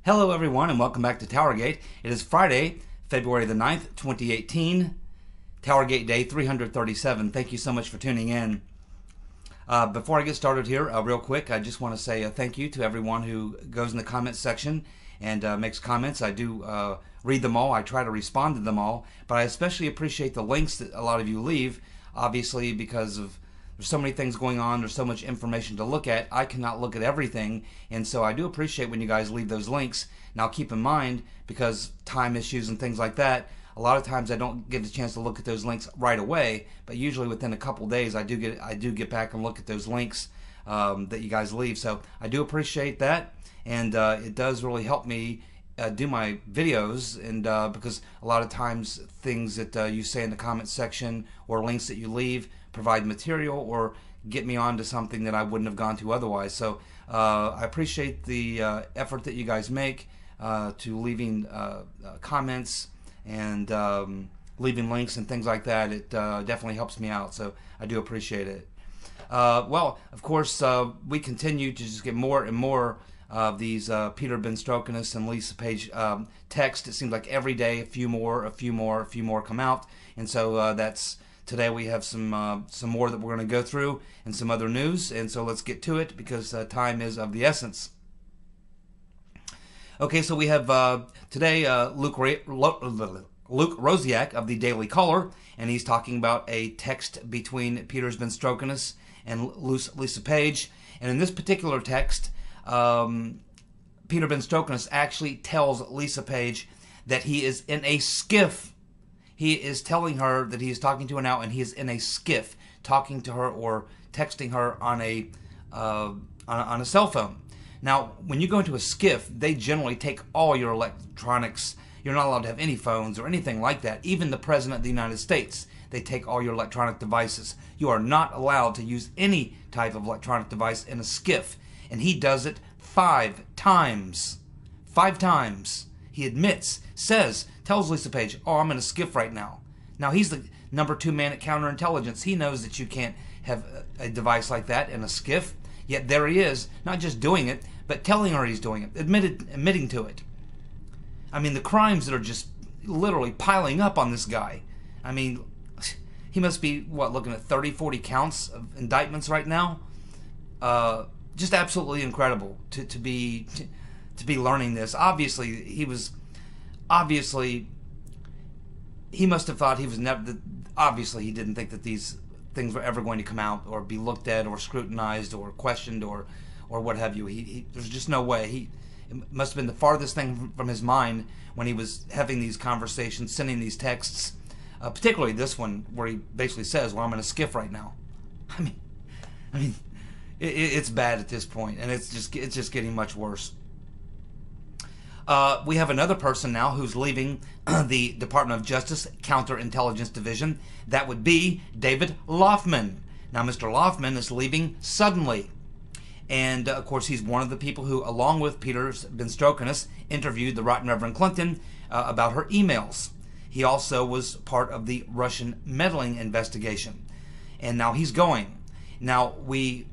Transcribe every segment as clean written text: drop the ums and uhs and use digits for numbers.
Hello everyone and welcome back to TowerGate. It is Friday, February the 9th, 2018, TowerGate Day 337. Thank you so much for tuning in. Before I get started here, real quick, I just want to say thank you to everyone who goes in the comments section and makes comments. I do read them all. I try to respond to them all, but I especially appreciate the links that a lot of you leave, obviously because of there's so many things going on, there's so much information to look at, I cannot look at everything, and so I do appreciate when you guys leave those links. Now keep in mind, because time issues and things like that, a lot of times I don't get a chance to look at those links right away, but usually within a couple days I do get back and look at those links that you guys leave. So I do appreciate that, and it does really help me do my videos, and because a lot of times things that you say in the comment section or links that you leave provide material or get me onto something that I wouldn't have gone to otherwise. So I appreciate the effort that you guys make to leaving comments and leaving links and things like that. It definitely helps me out, so I do appreciate it. Well, of course, we continue to just get more and more of these Peter Ben Strokinus and Lisa Page text. It seems like every day a few more come out, and so that's today. We have some more that we're going to go through and some other news, and so let's get to it because time is of the essence. Okay, so we have today Luke Rosiak of the Daily Caller, and he's talking about a text between Peter Ben Strokinus and Lisa Page, and in this particular text, Peter Ben Strokinus actually tells Lisa Page that he is in a skiff. He is telling her that he is talking to her now, and he is in a skiff, talking to her or texting her on a cell phone. Now, when you go into a skiff, they generally take all your electronics. You're not allowed to have any phones or anything like that. Even the President of the United States, they take all your electronic devices. You are not allowed to use any type of electronic device in a skiff. And he does it 5 times. 5 times. He admits, tells Lisa Page, oh, I'm in a skiff right now. Now, he's the number 2 man at counterintelligence. He knows that you can't have a device like that in a skiff. Yet there he is, not just doing it, but telling her he's doing it, admitting to it. I mean, the crimes that are just literally piling up on this guy. I mean, he must be, looking at 30, 40 counts of indictments right now? Just absolutely incredible to be learning this. Obviously, he must have thought he was never. Obviously, he didn't think that these things were ever going to come out or be looked at or scrutinized or questioned or what have you. There's just no way. It must have been the farthest thing from his mind when he was having these conversations, sending these texts, particularly this one where he basically says, "Well, I'm in a skiff right now." I mean. It's bad at this point, and it's just getting much worse. We have another person now who's leaving the Department of Justice Counterintelligence Division. That would be David Loffman. Now, Mr. Loffman is leaving suddenly, and of course, he's one of the people who, along with Peter Ben Strokinus, interviewed the Right Reverend Clinton about her emails. He also was part of the Russian meddling investigation, and now he's going. Now, we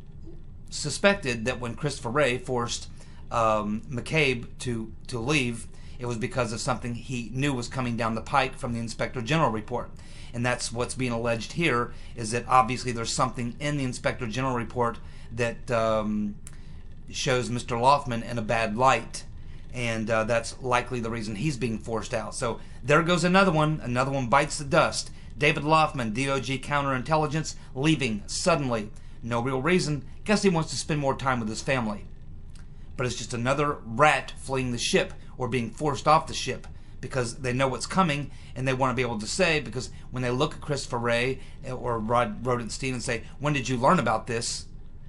suspected that when Christopher Wray forced McCabe to leave, it was because of something he knew was coming down the pike from the Inspector General report. And that's what's being alleged here, is that obviously there's something in the Inspector General report that shows Mr. Loffman in a bad light. And that's likely the reason he's being forced out. So there goes another one. Another one bites the dust. David Loffman, DOJ Counterintelligence, leaving suddenly. No real reason. Guess he wants to spend more time with his family. But it's just another rat fleeing the ship or being forced off the ship because they know what's coming and they want to be able to say, because when they look at Christopher Wray or Rod Rodenstein and say, when did you learn about this?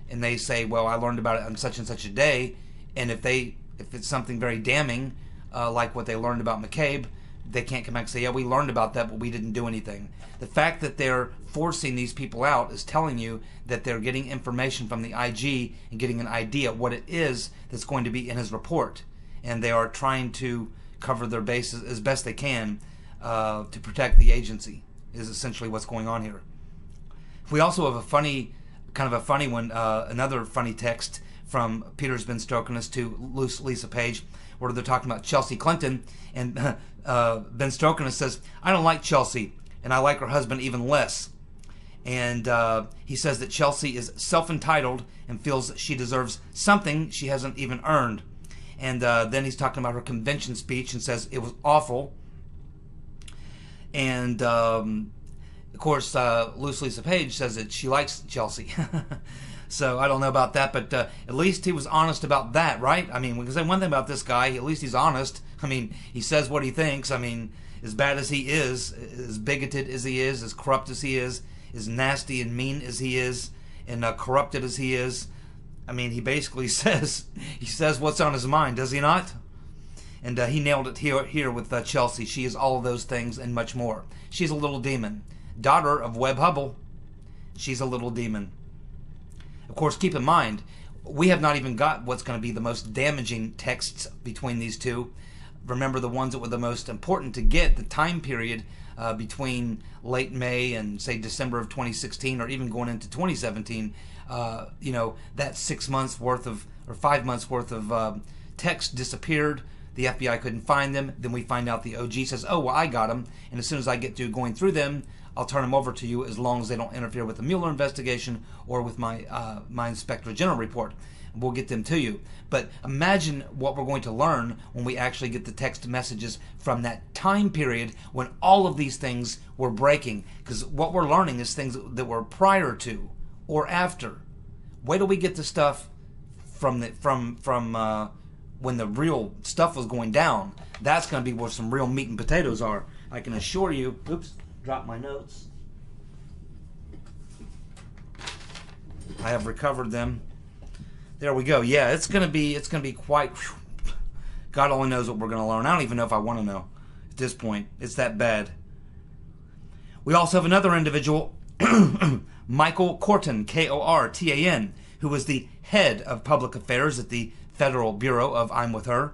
And they say, well, I learned about it on such and such a day. And if it's something very damning, like what they learned about McCabe, they can't come back and say, yeah, we learned about that, but we didn't do anything. The fact that they're forcing these people out is telling you that they're getting information from the IG and getting an idea of what it is that's going to be in his report. And they are trying to cover their bases as best they can to protect the agency, is essentially what's going on here. We also have another funny text from Peter's been stroking us to Lisa Page, where they're talking about Chelsea Clinton, and Ben Strokinus says, I don't like Chelsea, and I like her husband even less. And he says that Chelsea is self-entitled and feels she deserves something she hasn't even earned. And then he's talking about her convention speech and says it was awful. And of course, Lisa Page says that she likes Chelsea. So I don't know about that, but at least he was honest about that, right? I mean, because one thing about this guy, at least he's honest. I mean, he says what he thinks. I mean, as bad as he is, as bigoted as he is, as corrupt as he is, as nasty and mean as he is, and corrupted as he is, I mean, he basically says what's on his mind, does he not? And he nailed it here with Chelsea. She is all of those things and much more. She's a little demon. Daughter of Webb Hubble. She's a little demon. Of course, keep in mind, we have not even got what's going to be the most damaging texts between these two. Remember the ones that were the most important to get, the time period between late May and, say, December of 2016, or even going into 2017. You know, that 6 months worth of, or 5 months worth of text disappeared. The FBI couldn't find them. Then we find out the OG says, oh, well, I got them. And as soon as I get to going through them, I'll turn them over to you, as long as they don't interfere with the Mueller investigation or with my my Inspector General report. We'll get them to you. But imagine what we're going to learn when we actually get the text messages from that time period when all of these things were breaking. Because what we're learning is things that were prior to or after. Wait till we get the stuff from when the real stuff was going down. That's going to be where some real meat and potatoes are. I can assure you. Oops, dropped my notes. I have recovered them. There we go. Yeah, it's gonna be quite. Whew, God only knows what we're gonna learn. I don't even know if I want to know at this point. It's that bad. We also have another individual, Michael Kortan, Kortan, who was the head of public affairs at the Federal Bureau of I'm With Her.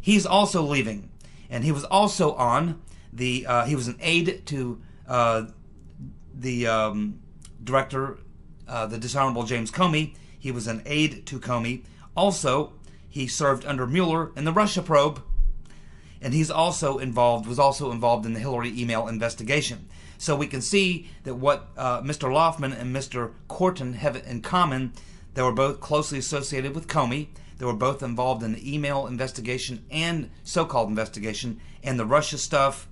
He's also leaving, and he was also on the. He was an aide to the director, the Dishonorable James Comey. He was an aide to Comey. Also, he served under Mueller in the Russia probe, and was also involved in the Hillary email investigation. So we can see that what Mr. Loftman and Mr. Kortan have in common, they were both closely associated with Comey. They were both involved in the email investigation and so-called investigation and the Russia stuff,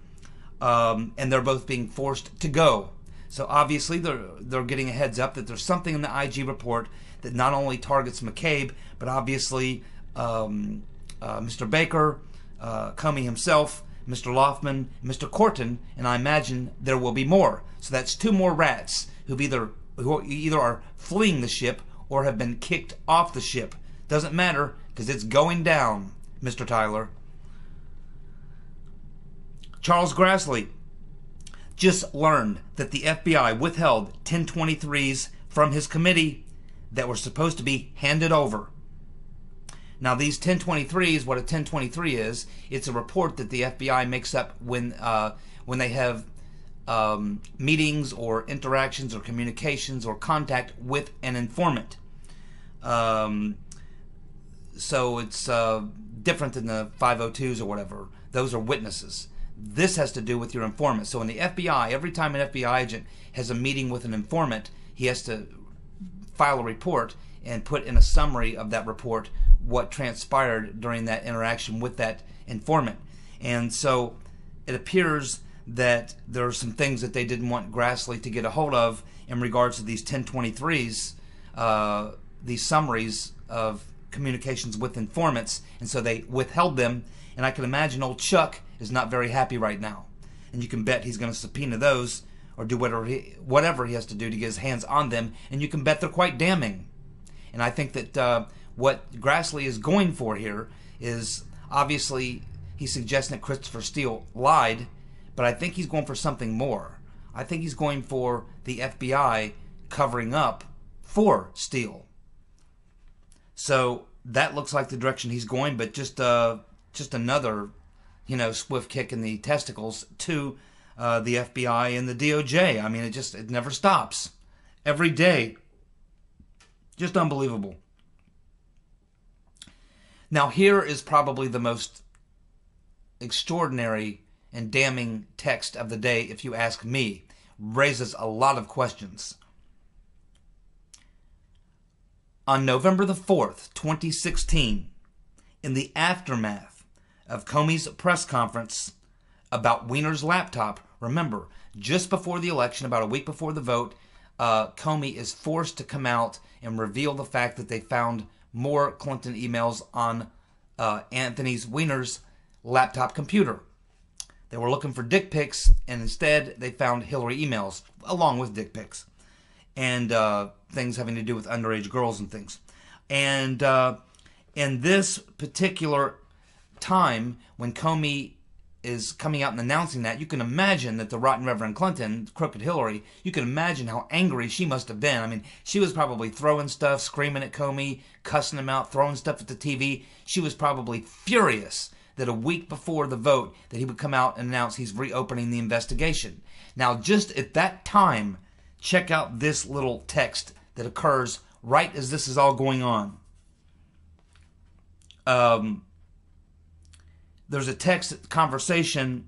and they're both being forced to go. So obviously they're getting a heads up that there's something in the IG report that not only targets McCabe, but obviously Mr. Baker, Comey himself, Mr. Loftman, Mr. Kortan, and I imagine there will be more. So that's two more rats who either are fleeing the ship or have been kicked off the ship. Doesn't matter, because it's going down, Mr. Tyler. Charles Grassley just learned that the FBI withheld 1023s from his committee that were supposed to be handed over. Now, these 1023s, what a 1023 is, it's a report that the FBI makes up when they have meetings or interactions or communications or contact with an informant. So it's different than the 502s or whatever. Those are witnesses. This has to do with your informant. So in the FBI, every time an FBI agent has a meeting with an informant, he has to file a report and put in a summary of that report what transpired during that interaction with that informant. And so it appears that there are some things that they didn't want Grassley to get a hold of in regards to these 1023s, these summaries of communications with informants, and so they withheld them. And I can imagine old Chuck is not very happy right now, and you can bet he's going to subpoena those or do whatever he has to do to get his hands on them, and you can bet they're quite damning. And I think that what Grassley is going for here is, obviously he's suggesting that Christopher Steele lied, but I think he's going for something more. I think he's going for the FBI covering up for Steele. So that looks like the direction he's going, but just another, swift kick in the testicles to the FBI and the DOJ. I mean, it never stops. Every day. Just unbelievable. Now, here is probably the most extraordinary and damning text of the day, if you ask me. Raises a lot of questions. On November the 4th, 2016, in the aftermath of Comey's press conference about Weiner's laptop, remember, just before the election, about a week before the vote, Comey is forced to come out and reveal the fact that they found more Clinton emails on Anthony Weiner's laptop computer. They were looking for dick pics, and instead they found Hillary emails, along with dick pics, and things having to do with underage girls and things. And in this particular time, when Comey is coming out and announcing that, you can imagine that the rotten Reverend Clinton, crooked Hillary, you can imagine how angry she must have been. I mean, she was probably throwing stuff, screaming at Comey, cussing him out, throwing stuff at the TV. She was probably furious that a week before the vote that he would come out and announce he's reopening the investigation. Now, just at that time, check out this little text that occurs right as this is all going on. There's a text conversation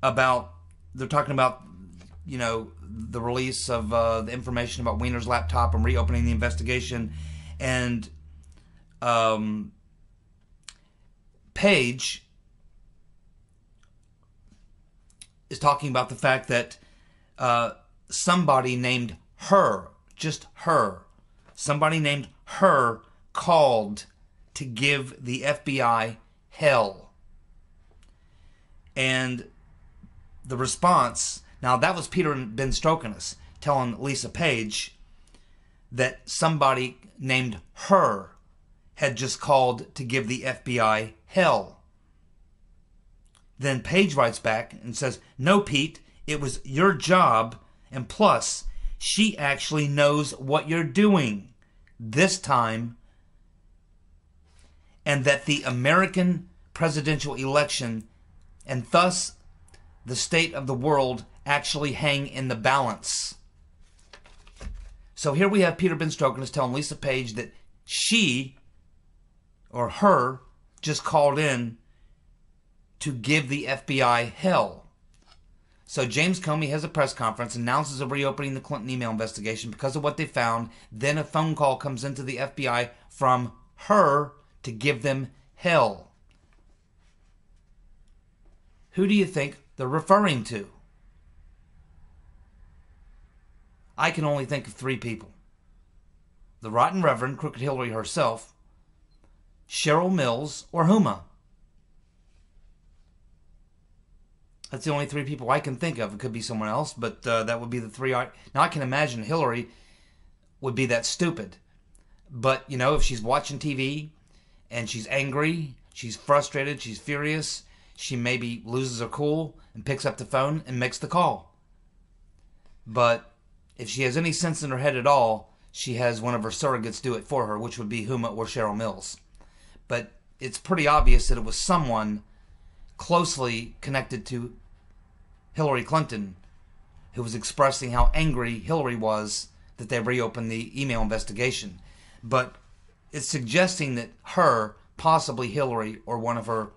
about, they're talking about, you know, the release of the information about Weiner's laptop and reopening the investigation. And Paige is talking about the fact that somebody named her, just her, somebody named her called to give the FBI hell. And the response, now that was Peter Ben Strokinus telling Lisa Page that somebody named her had just called to give the FBI hell. Then Page writes back and says, "No, Pete, it was your job, and plus, she actually knows what you're doing this time, and that the American presidential election and thus the state of the world actually hang in the balance." So here we have Peter Ben Strokinus telling Lisa Page that she, or her, just called in to give the FBI hell. So James Comey has a press conference, announces a reopening the Clinton email investigation because of what they found. Then a phone call comes into the FBI from her to give them hell. Who do you think they're referring to? I can only think of three people. The rotten Reverend, Crooked Hillary herself, Cheryl Mills, or Huma. That's the only three people I can think of. It could be someone else, but that would be the three. Now, I can imagine Hillary would be that stupid. But, you know, if she's watching TV and she's angry, she's frustrated, she's furious, she maybe loses her cool and picks up the phone and makes the call. But if she has any sense in her head at all, she has one of her surrogates do it for her, which would be Huma or Cheryl Mills. But it's pretty obvious that it was someone closely connected to Hillary Clinton who was expressing how angry Hillary was that they reopened the email investigation. But it's suggesting that her, possibly Hillary, or one of her,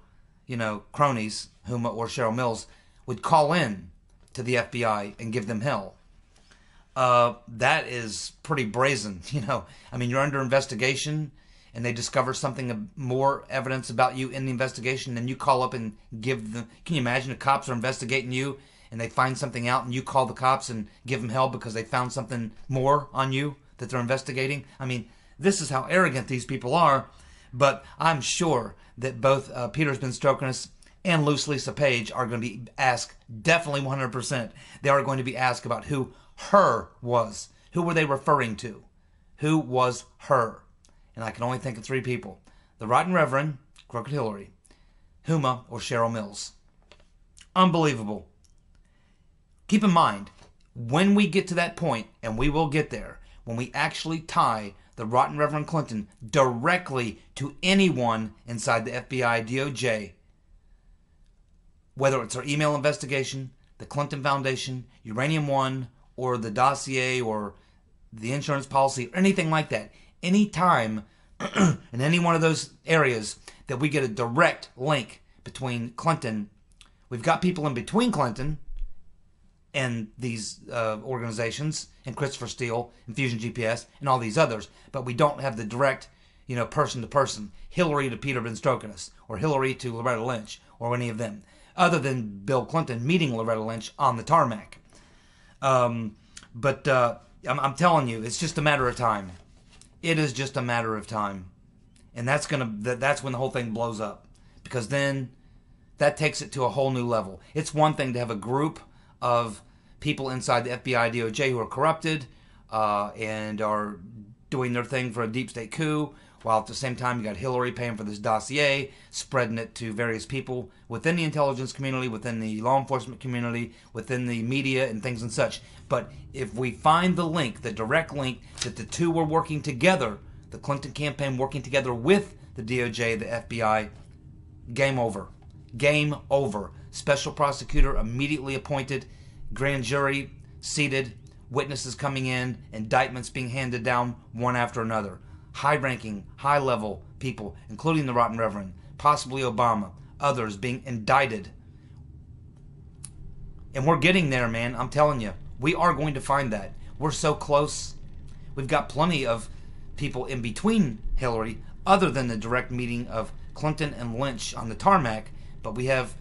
you know, cronies, Huma or Cheryl Mills, would call in to the FBI and give them hell. That is pretty brazen, you know. I mean, you're under investigation and they discover something, more evidence about you in the investigation, and you call up and give them... Can you imagine the cops are investigating you and they find something out and you call the cops and give them hell because they found something more on you that they're investigating? I mean, this is how arrogant these people are. But I'm sure that both Peter Ben Strokinus and Lisa Page are going to be asked, definitely 100%, they are going to be asked about who her was. Who were they referring to? Who was her? And I can only think of three people. The rotten Reverend, Crooked Hillary, Huma, or Cheryl Mills. Unbelievable. Keep in mind, when we get to that point, and we will get there, when we actually tie the rotten Reverend Clinton directly to anyone inside the FBI, DOJ, whether it's our email investigation, the Clinton Foundation, Uranium One, or the dossier, or the insurance policy, or anything like that. Any time in any one of those areas that we get a direct link between Clinton. We've got people in between Clinton and these organizations, and Christopher Steele, and Fusion GPS, and all these others, but we don't have the direct, person to person, Hillary to Peter Benstrokinus, or Hillary to Loretta Lynch, or any of them, other than Bill Clinton meeting Loretta Lynch on the tarmac. But I'm telling you, it's just a matter of time. It is just a matter of time, and that's when the whole thing blows up, because then that takes it to a whole new level. It's one thing to have a group of people inside the FBI, DOJ who are corrupted and are doing their thing for a deep state coup, while at the same time you got Hillary paying for this dossier, spreading it to various people within the intelligence community, within the law enforcement community, within the media and things and such. But if we find the link, the direct link, that the two were working together, the Clinton campaign working together with the DOJ, the FBI, game over. Game over. Special prosecutor immediately appointed, grand jury seated, witnesses coming in, indictments being handed down one after another. High-ranking, high-level people, including the Rotten Reverend, possibly Obama, others being indicted. And we're getting there, man. I'm telling you. We are going to find that. We're so close. We've got plenty of people in between Hillary, other than the direct meeting of Clinton and Lynch on the tarmac, but we have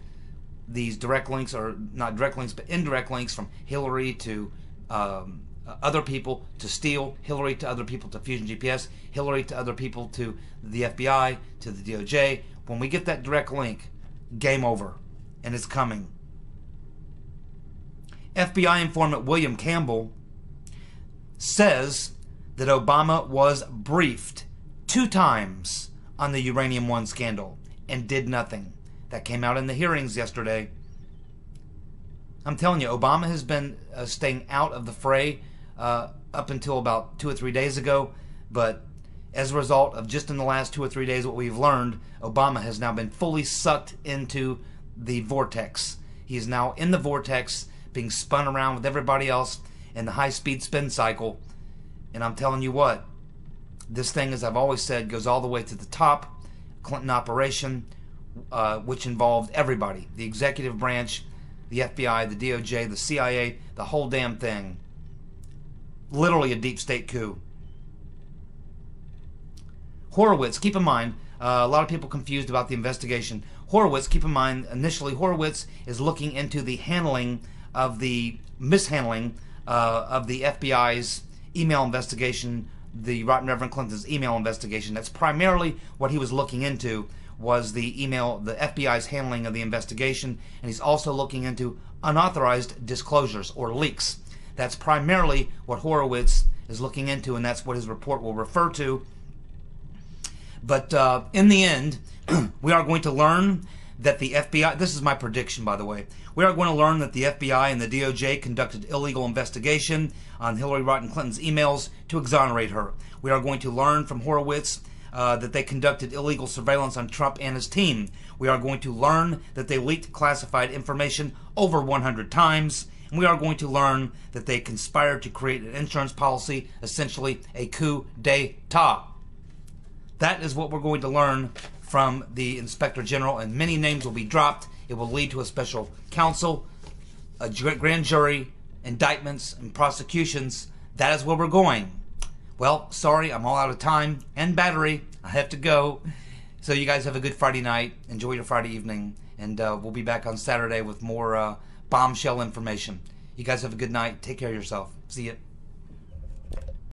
these direct links, or not direct links, but indirect links from Hillary to other people to Steele, Hillary to other people to Fusion GPS, Hillary to other people to the FBI, to the DOJ. When we get that direct link, game over, and it's coming. FBI informant William Campbell says that Obama was briefed 2 times on the Uranium One scandal and did nothing. That came out in the hearings yesterday. I'm telling you, Obama has been staying out of the fray up until about 2 or 3 days ago, but as a result of just in the last 2 or 3 days what we've learned, Obama has now been fully sucked into the vortex. He is now in the vortex, being spun around with everybody else in the high-speed spin cycle. And I'm telling you what, this thing, as I've always said, goes all the way to the top. Clinton operation, which involved everybody, the executive branch, the FBI, the DOJ, the CIA, the whole damn thing. Literally a deep state coup. Horowitz, keep in mind, a lot of people confused about the investigation. Horowitz, keep in mind, initially Horowitz is looking into the handling of the mishandling of the FBI's email investigation, the Rotten Reverend Clinton's email investigation. That's primarily what he was looking into, was the email, the FBI's handling of the investigation, and he's also looking into unauthorized disclosures or leaks. That's primarily what Horowitz is looking into, and that's what his report will refer to. But in the end, we are going to learn that the FBI, this is my prediction by the way, we are going to learn that the FBI and the DOJ conducted illegal investigation on Hillary Rodham Clinton's emails to exonerate her. We are going to learn from Horowitz that they conducted illegal surveillance on Trump and his team. We are going to learn that they leaked classified information over 100 times. And we are going to learn that they conspired to create an insurance policy, essentially a coup d'etat. That is what we're going to learn from the Inspector General, and many names will be dropped. It will lead to a special counsel, a grand jury, indictments, and prosecutions. That is where we're going. Well, sorry, I'm all out of time and battery. I have to go. So you guys have a good Friday night. Enjoy your Friday evening. And we'll be back on Saturday with more bombshell information. You guys have a good night. Take care of yourself. See ya.